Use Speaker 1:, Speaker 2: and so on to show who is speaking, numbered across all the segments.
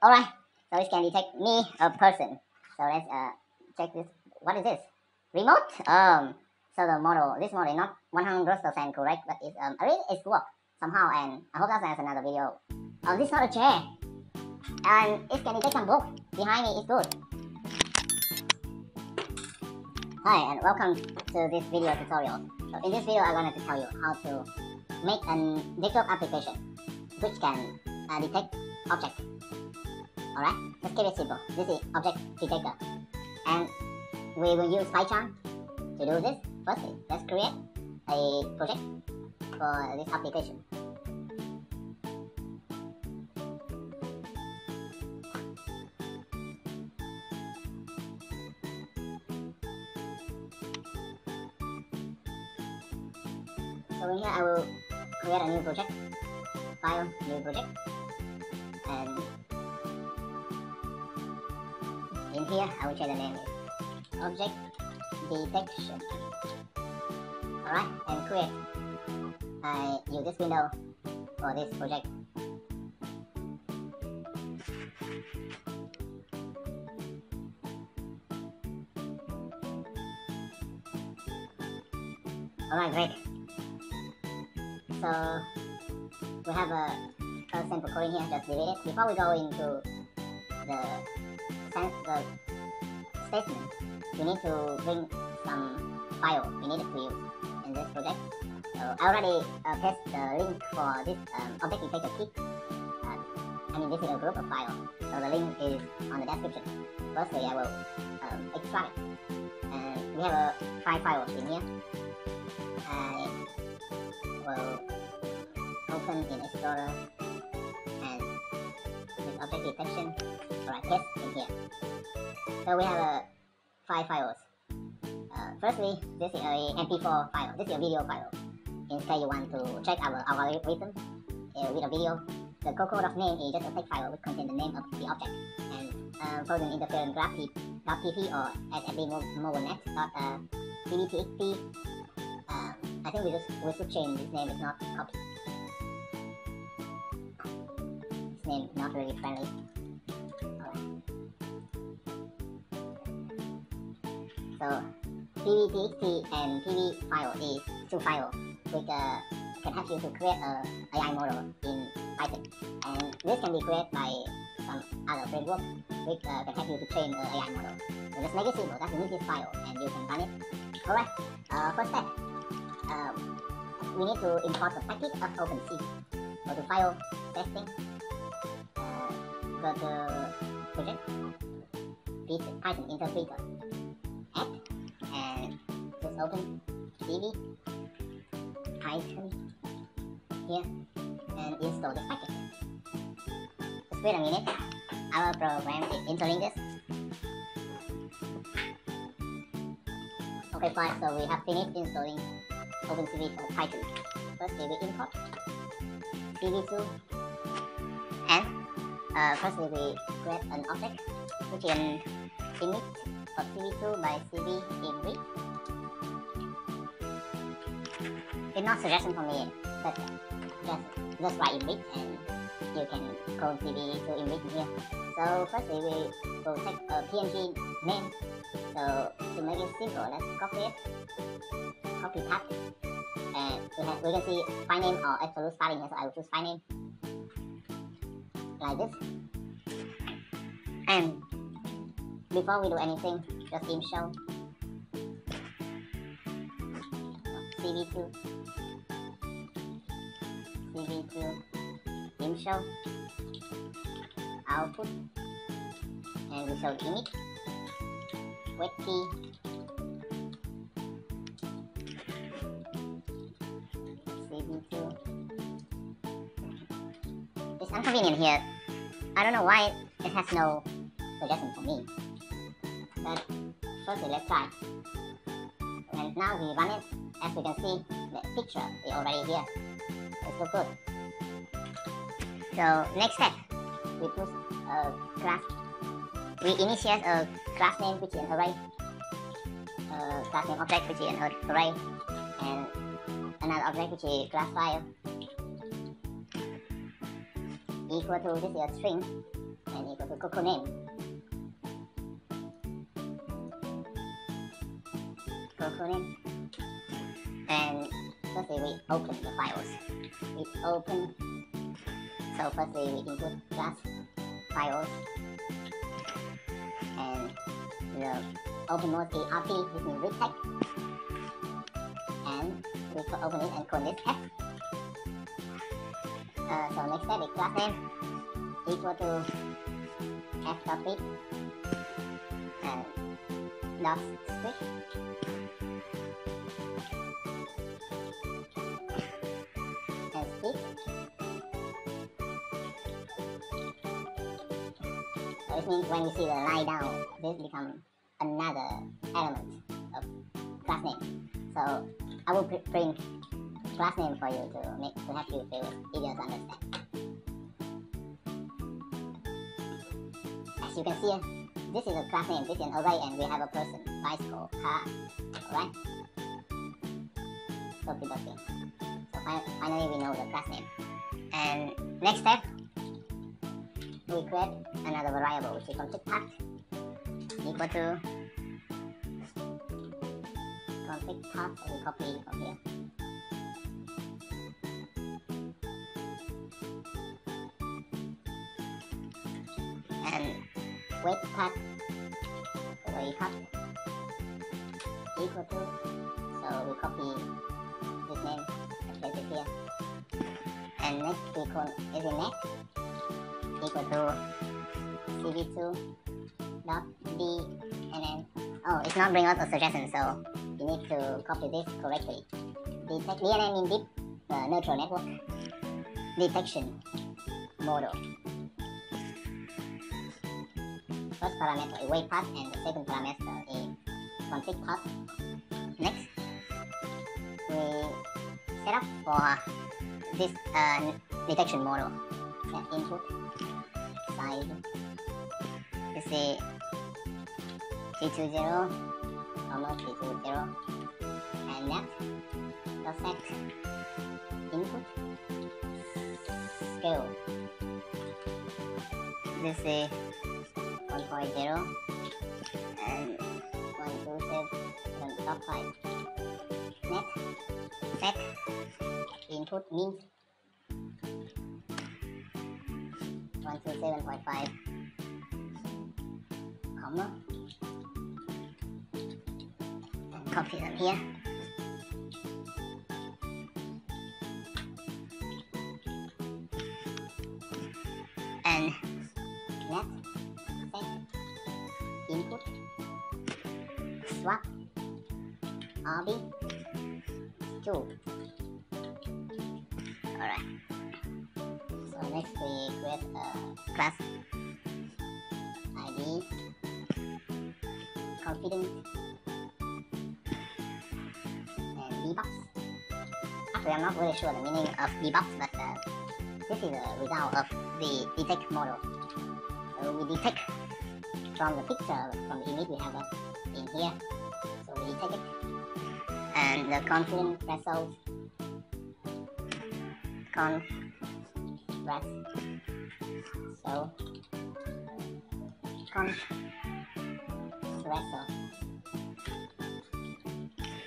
Speaker 1: Alright, so it can detect me, a person. So let's check this. What is this? Remote? So the model, this model is not 100% correct, but it's work somehow, and I hope that's another video. This is not a chair, and it can detect some book. Behind me is good. Hi, and welcome to this video tutorial. So in this video, I'm going to tell you how to make a desktop application which can detect object. Alright, let's keep it simple. This is object detector, and we will use Python to do this. Firstly, let's create a project for this application. So in here I will create a new project, file, new project, and in here I will change the name is object detection. Alright, and create. I use this window for this project. Alright, great. So we have a simple coding here, just delete it. Before we go into the statement, we need to bring some file we needed to use in this project. So I already paste the link for this object detector kit. This is a group of files, so the link is on the description. Firstly, I will extract it, and we have 5 files in here. I will open in Explorer and this object detection, or I paste in here. So we have 5 files. Firstly, this is a MP4 file. This is a video file. Instead, you want to check our algorithm with a video. The code.name is just a text file which contains the name of the object, and frozen interference graph.pp or ssd-mobile.cbtxt. I think we should change this name. It's not copy. This name is not really friendly. So pvtxt and pv file is 2 files which can help you to create a AI model in Python, and this can be created by some other framework which can help you to train an AI model. So just make it simple. Just remove this file and you can run it. Alright, first step, we need to import the package of OpenCV. Go to file, testing, go to project, Python interpreter, add, and just open CV, Python here, and install this package. Just wait a minute, our program is installing this. Okay, fine, so we have finished installing OpenCV for Python. Firstly, we import CV2, and firstly we create an object which is an image of CV2 by CV image. It's not suggestion for me, but just write image and you can call CV2 image here. So firstly we will take a PNG name. So to make it simple, let's copy it. Copy path, and we can see file name or absolute starting here, so I will choose file name like this. And before we do anything, just im show CV2 im show output, and we show image wet key. It's inconvenient here. I don't know why it has no suggestion for me. But firstly, let's try. And now we run it. As we can see, the picture is already here. It's so good. So next step, we put a class. We initiate a class name which is an array. Class name object which is an array, and another object which is class file. Equal to, this is a string, and equal to cocoa name. Cocoa name. And firstly we open the files. We open. So firstly we input class files, and the open-most RT, which means read text, and we open it and call this F. So next step is class name equal to f.read and dot switch. And speak. So it means when you see the line down, this becomes another element of class name. So I will print class name for you to help you feel easier to understand. As you can see, this is a class name, this is an array, and we have a person, bicycle, car, alright? So finally we know the class name. And next step, we create another variable which is config path equal to config path, and we copy from here. And weight path, so we cut equal to, so we copy this name and place it here. And next we call as a next equal to cv2 dot d, and then it's not bring out a suggestion, so you need to copy this correctly. Detect DNN means deep neutral network detection model. First parameter is weight path, and the second parameter is config path. Next, we set up for this detection model. Set input size. You see 320, almost 320, and net. So set input scale. This is 1.0 and 127.5. Net set input means 127.5, comma, and copy them here. And net set input swap RB 2. Alright. So next we create a class ID confidence and dbox. Actually, I'm not really sure the meaning of dbox, but this is the result of the detect model. So we detect from the picture, from the image we have in here. So we detect it, and the confidence threshold, so threshold.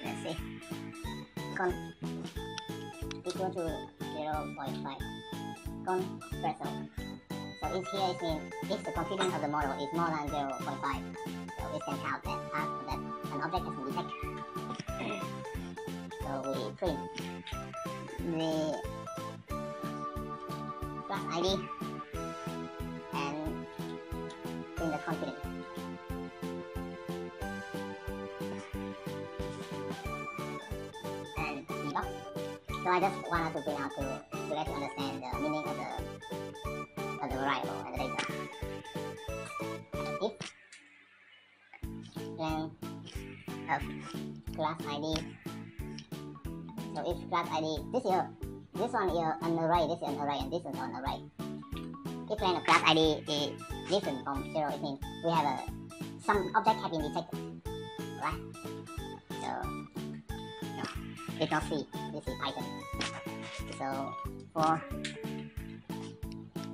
Speaker 1: Let's see. Equal to 0.5. Threshold. So if here it means if the confidence of the model is more than 0.5, so it can count that as that an object has been detected. So we print the class ID and print the confidence. And debug. So I just wanted to bring out to let you understand the meaning of the variable and the data. If then of class ID. So if class ID, this one is an array, this is an array, and this is an array. If then the class ID is different from 0, it means we have some object have been detected, right? So no, it's not C, this is Python. So for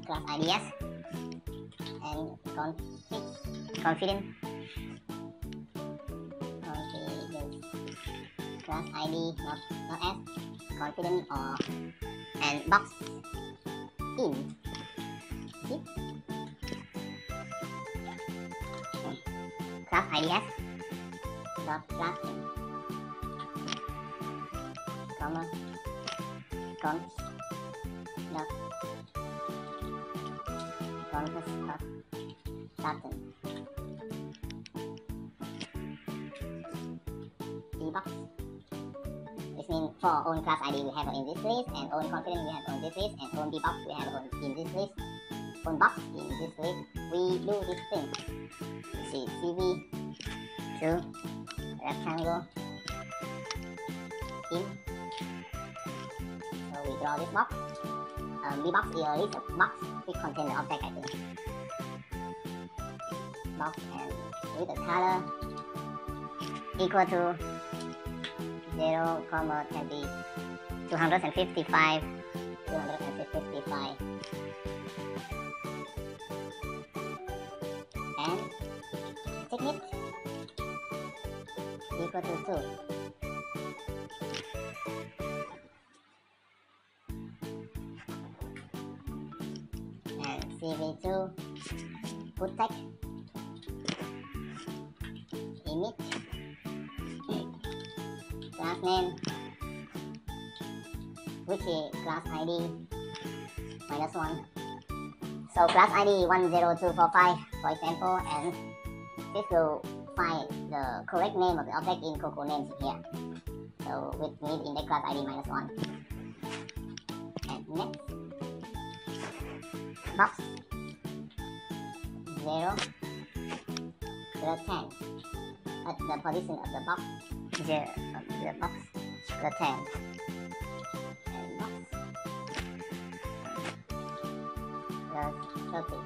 Speaker 1: class IDs and confident. Class ID not as confident or and box in it. Class ID as dot class comma const dot const dot pattern dbox. This means for own class ID we have in this list, and own confident we have on this list, and own dbox we have on in this list, own box in this list. We do this thing. You see CV to rectangle in. So we draw this box. Dbox is a list of box which contain the object I think. Box and with the color equal to 0, 20, 255, 255, and thickness equal to 2. And CV2 put tag image class name, which is class ID -1. So class ID 10245 for example, and this will find the correct name of the object in Coco names here. So we need index class ID -1. And next box 0 to 10 at the position of the box. 0 the box the 10 and box the 30.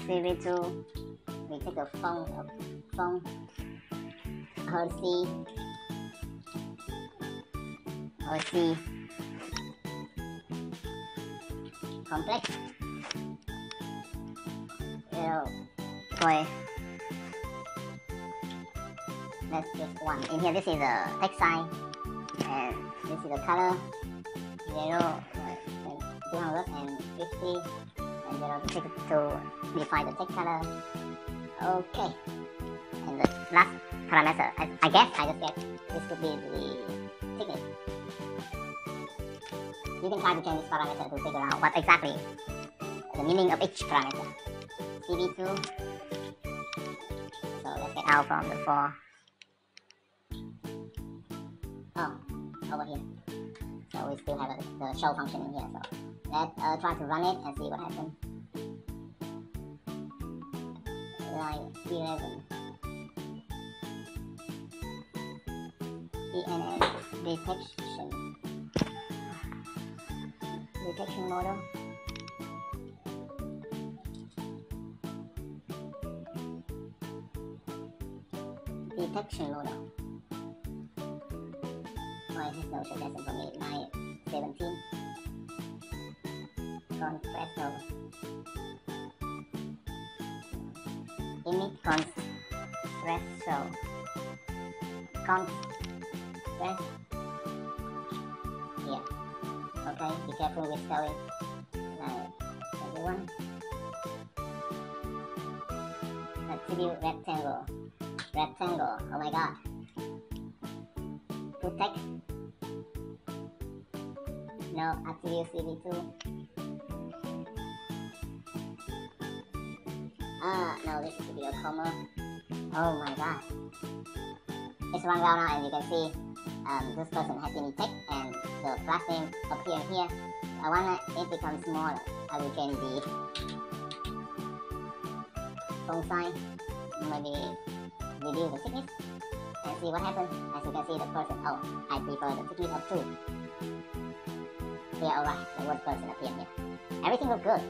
Speaker 1: CV2 we take the phone Hershey complex boy. That's just one. In here this is the text sign, and this is the color 0 and 250 and 0 to define the text color. Okay, and the last parameter I guess this could be the thickness. You can try to change this parameter to figure out what exactly the meaning of each parameter. CV2. So let's get out from the 4. Oh, over here. So we still have the show function in here. So let's try to run it and see what happens. Line 11. DNS detection model. Detection model. Why is no suggestion for me? 917. Compressor. Image compressor. Compress. Here. Okay, be careful with spelling. Everyone. Attribute rectangle. Rectangle. Oh my god. To text. No, attribute CV2. No, this is a video comma. Oh my god. It's run well now, and you can see this person has been checked and the class name appear here. I want it becomes smaller. I will change the font size, maybe reduce the thickness, and see what happens. As you can see, the person, oh, I prefer the thickness of 2. Yeah, alright, the word person appeared here. Everything looks good.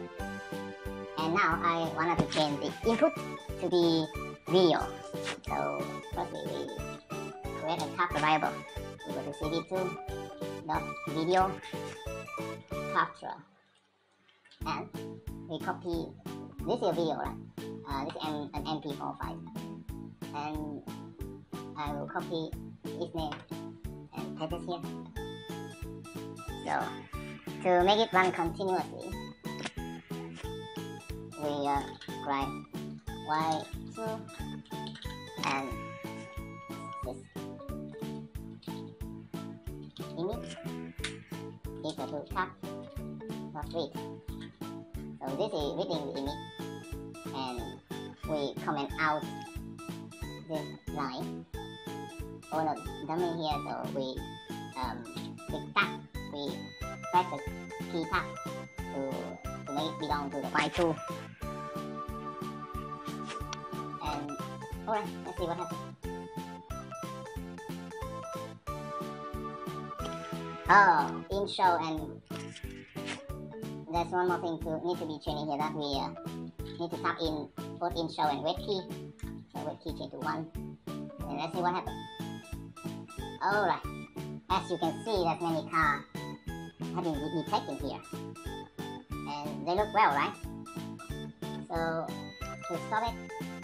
Speaker 1: And now I wanted to change the input to the video. So firstly we create a capture variable. We go to cv2 dot video capture, and we copy. This is a video, right? This is an MP4 file, and I will copy its name and paste it here. So to make it run continuously, we write y2 and this image equal to tab dot read. So this is reading the image, and we comment out this line. Oh no, dummy here, so we click tab, we press the key tab to make it belong to the file 2. And alright, let's see what happens. Oh, in show, and there's one more thing need to be changed here, that we need to tap in both in show and wait key. So wait key change to 1, and let's see what happens. Alright, as you can see, there's many cars have been detected here, and they look well, right? So to stop it,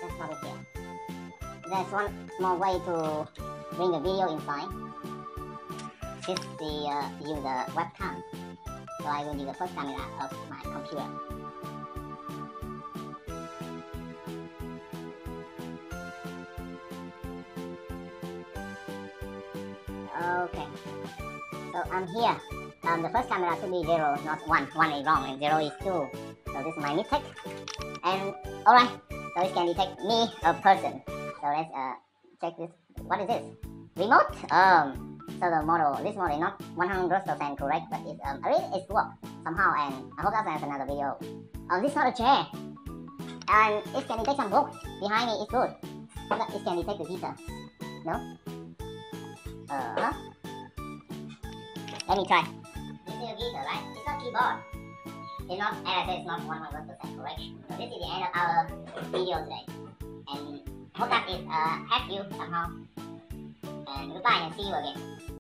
Speaker 1: let's stop it here. There's one more way to bring the video inside. This is the user webcam. So I will use the first camera of my computer. Okay, so I'm here. The first camera should be 0, not 1. 1 is wrong, and 0 is 2. So this is my mistake. And alright, so it can detect me, a person. So let's check this. What is this? Remote? So the model, this model is not 100% correct, but it's work somehow, and I hope that's another video. This is not a chair, and it can detect some books behind me. It's good. It can detect the heater. No? Let me try. This is a heater, right? It's not keyboard. It's not, as I said, it's not 100% correct. So this is the end of our video today, and hope that it helped you somehow. And goodbye, and see you again.